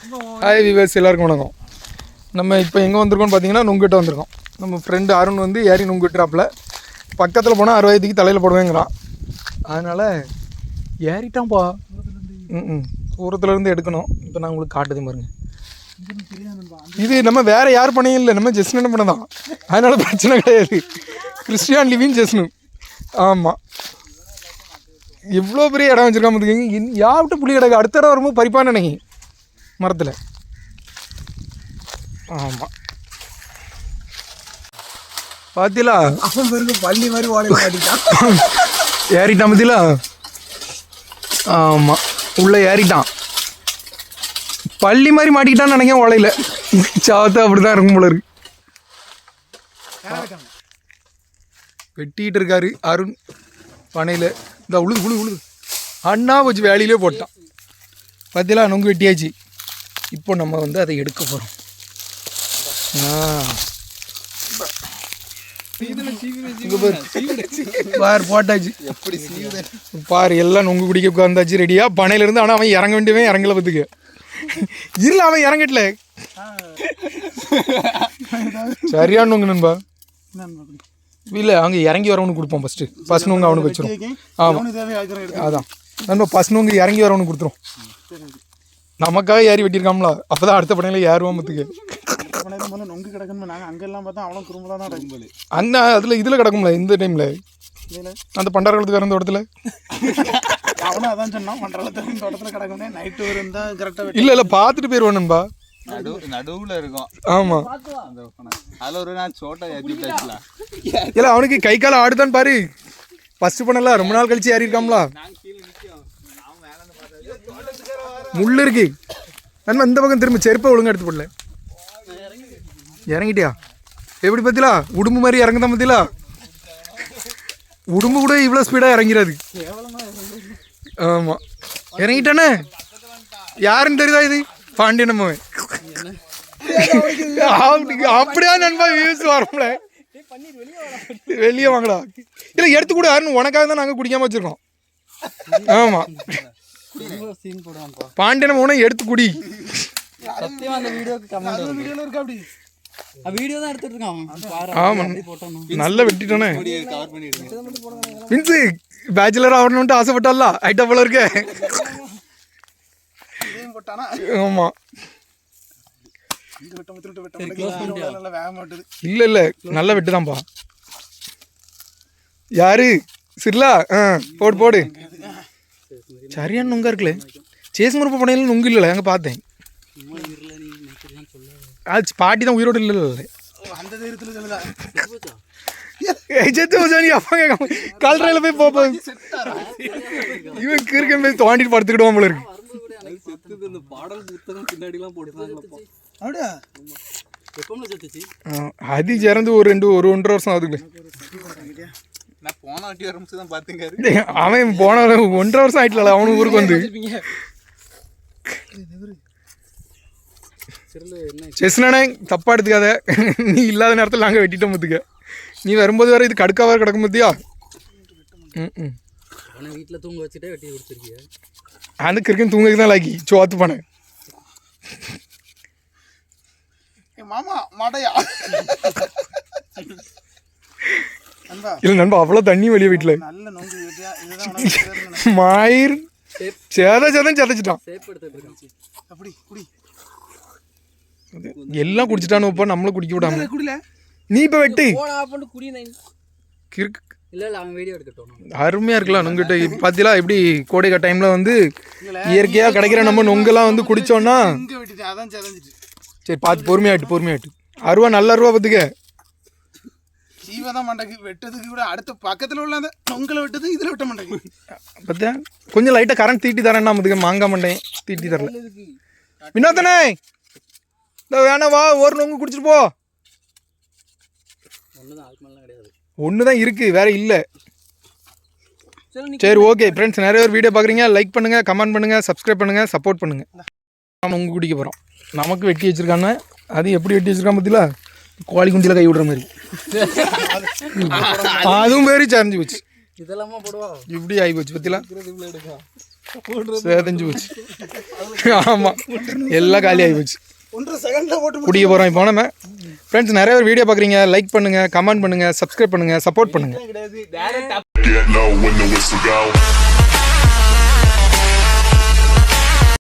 Hi viewers, எல்லாருக்கும் வணக்கம். நம்ம இப்போ எங்கே வந்திருக்கோம்னு பார்த்தீங்கன்னா நுங்கிட்ட வந்திருக்கோம். நம்ம ஃப்ரெண்டு அருண் வந்து ஏறி நுங்கிட்டுறாப்புல. பக்கத்தில் போனால் 60 தலையில் போடுவேங்கிறான். அதனால் ஏறிட்டான்ப்பா. தூரத்துலேருந்து எடுக்கணும். இப்போ நான் உங்களுக்கு காட்டுதே பாருங்க. இது நம்ம வேறு யார் பணியும் இல்லை, நம்ம ஜெஸ்னு பண்ண தான். அதனால் பிரச்சனை கிடையாது. கிறிஸ்டியான் லிவிங் ஜெஸ்னு. ஆமாம், இவ்வளோ பெரிய இடம் வச்சுருக்காம பார்த்துக்கிங்க. யாவிட்ட புளி கிடக்கு. அடுத்த இடம் வரும்போது பறிப்பான்னு நினைக்கி மரத்தில். ஆமாம், பார்த்தீங்களா? பள்ளி மாதிரி ஓடிட்டான். ஏறிட்டான் பார்த்தீங்களா? ஆமாம், உள்ளே ஏறிட்டான். பள்ளி மாதிரி மாட்டிக்கிட்டான்னு நினைக்கிறேன். ஓலையில் சாவத்தை அப்படி தான் இருக்கும் போல இருக்கு. வெட்டிகிட்டு இருக்காரு அருண் பனையில். இந்த உழுது அண்ணா வச்சு வேலையிலே போட்டான். பார்த்தீங்களா? நொங்கு வெட்டியாச்சு. இப்போ நம்ம வந்து அதை எடுக்க போகிறோம். பார் போட்டாச்சு. எப்படி பாரு, எல்லாம் நொங்கு குடிக்க உட்காந்தாச்சு ரெடியாக பனையிலேருந்து. ஆனால் அவன் இறங்க வேண்டியவன் இறங்கல பார்த்துக்க. இல்லை, அவன் இறங்கட்டல. சரியான நொங்கு நண்பா. இல்லை, அங்கே இறங்கி வரவனுக்கு கொடுப்போம். ஃபஸ்ட் நொங்கு அவனுக்கு வச்சிடும். ஆமாம், அதான் நண்பா. ஃபஸ்ட் நொங்கு இறங்கி வரவனுக்கு கொடுத்துரும். நமக்காக ஏறி வெட்டியிருக்காங்களா? அப்போ தான் அடுத்த படையில் ஏறுவோம் பார்த்துக்க. நொங்கு கிடக்கணும். நாங்கள் அங்கெல்லாம் பார்த்தா அவ்வளோ குறும்பலாக தான் கிடக்கும். அண்ணா அதில் இதில் கிடக்கும்ல இந்த டைமில். அந்த பண்டாரத்துக்கு இருந்த இடத்துல அவனும் அதான் சொன்னான். பண்டாரத்துக்கு இந்த இடத்துல கிடக்கும். நைட்டு இருந்தால் கரெக்டாக இல்லை பார்த்துட்டு போயிடுவான் நண்பா. நடுவுல இருக்கும். ஆமா, அதுல ஒரு நான் சோட்டா ஏத்தி விட்டாச்சுல. இல்ல அவனுக்கு கை கால ஆடுதான் பாரு. ஃபர்ஸ்ட் பண்ணல, ரொம்ப நாள் கழிச்சு ஏறி இருக்காம்ல. முள்ளு இருக்கு நண்பா. இந்த பக்கம் திரும்ப செருப்பை ஒழுங்கா எடுத்து போடல. இறங்கிட்டியா? எப்படி பார்த்தீங்களா? உடும்பு மாதிரி இறங்குதான் பார்த்தீங்களா? உடும்பு கூட இவ்வளோ ஸ்பீடாக இறங்கிறாது. ஆமாம், இறங்கிட்டானே. யாருன்னு தெரியுதா? இது பாண்டியன் அம்மாவே. அப்படியா நண்பா? வியூஸ் வரல. வெளியே வாங்கடா. இல்லை எடுத்து கூட யாருன்னு உனக்காக தான் நாங்கள் குடிக்காம வச்சிருக்கோம். ஆமாம், பாண்டியன் அம்மா எடுத்து குடி. சத்தியமா அந்த வீடியோக்கு கமெண்ட் இருக்கு. அப்படி வீடியோ தான் எடுத்துட்டு இருக்கான். ஆமாம், நல்லா வெட்டிட்டானே. பின்ஸு பேச்சுலர் ஆகணும்ட்டு ஆசைப்பட்டால ஐட்டா போல இருக்க. ஆமாம், இல்லை இல்லை நல்லா வெட்டுதான்ப்பா. யாரு சிர்லா? போடு போடு. சரியான நொங்கா இருக்குல்ல. சேஸ் முறுப்பு பனையில நொங்கு இல்லைல்ல, அங்கே பார்த்தேன். அது பாட்டி தான் உயிரோடு இல்லை. கல்றையில் போய் பார்ப்போம். இவன் கிறுக்கன் போய் தோண்டிட்டு படுத்துக்கிடுவான் போல இருக்கு. அது இறந்து ஒரு 1.5 வருஷம் ஆகுதுங்க. அவன் போன 1.5 வருஷம் ஆயிட்டல அவனு ஊருக்கு வந்து. செஸ்னானே தப்பா எடுத்துக்காத. நீ இல்லாத நேரத்தில் நாங்கள் வெட்டிட்டோம் பார்த்துக்க. நீ வரும்போது வேற இது கடுக்காவா கிடக்கும் பார்த்தியா? வீட்டில் தூங்க வச்சுட்டே வெட்டி கொடுத்துருக்கிய. அந்த கிறுக்கன் தூங்கக்கு தான் லாக்கி சோத்து பண்ண. மாமா மாடையா? இல்லை நண்பா, அவ்வளோ தண்ணி வெளியே வீட்டில். மாயிர் சேதம் சதைச்சிட்டான். எல்லாம் குடிச்சிட்டானு இப்போ நம்மளும் குடிக்க விடாம. நீ இப்போ வெட்டு. அருமையாக இருக்கலாம் நொங்கிட்ட. பார்த்தீங்களா எப்படி கோடைக்கா டைமில் வந்து இயற்கையாக கிடைக்கிற நம்ம நொங்கெல்லாம் வந்து குடித்தோன்னா. சரி பார்த்து பொறுமையாட்டு. அருவா நல்ல அருவா பார்த்துக்க. சீவதான் மாட்டேங்க வெட்டதுக்கு கூட அடுத்த பக்கத்தில் உள்ள அந்த நொங்கலை வெட்டது இதில் வெட்ட மாட்டேங்க. பார்த்தியா? கொஞ்சம் லைட்டாக கரண்ட் தீட்டி தரேன்னா பார்த்துக்க. மாங்காய் மண்டேன் தீட்டி தரல. வினோதனே வேணா வா, ஒரு நொங்கு குடிச்சிட்டு போ. ஒன்று தான் இருக்குது, வேற இல்லை. சரி ஓகே ஃப்ரெண்ட்ஸ், நிறைய பேர் வீடியோ பார்க்குறீங்க. லைக் பண்ணுங்கள், கமெண்ட் பண்ணுங்கள், சப்ஸ்கிரைப் பண்ணுங்கள், சப்போர்ட் பண்ணுங்கள். நம்ம நொங்கு குடிக்க போகிறோம். நமக்கு வெட்டி வச்சுருக்காங்க. அது எப்படி வெட்டி வச்சுருக்கான் பார்த்தீங்களா? கோழி குண்டியில் கை விடுற மாதிரி. அதுவும் பேரி சரிஞ்சு போச்சு. இதெல்லாமா போடுவா? இப்படி ஆகி போச்சு பார்த்தீங்களா? சேதஞ்சு போச்சு ஆமாம் எல்லாம் காலி ஆகி போச்சு 1.5 செகண்ட்ல போட்டு குடிக்க போகிறோம் இப்போ நம்ம ஃப்ரெண்ட்ஸ் நிறைய பேர் வீடியோ பார்க்குறீங்க லைக் பண்ணுங்கள் கமெண்ட் பண்ணுங்கள் சப்ஸ்கிரைப் பண்ணுங்கள் சப்போர்ட் பண்ணுங்கள் கிடையாது Get low when the whistle go.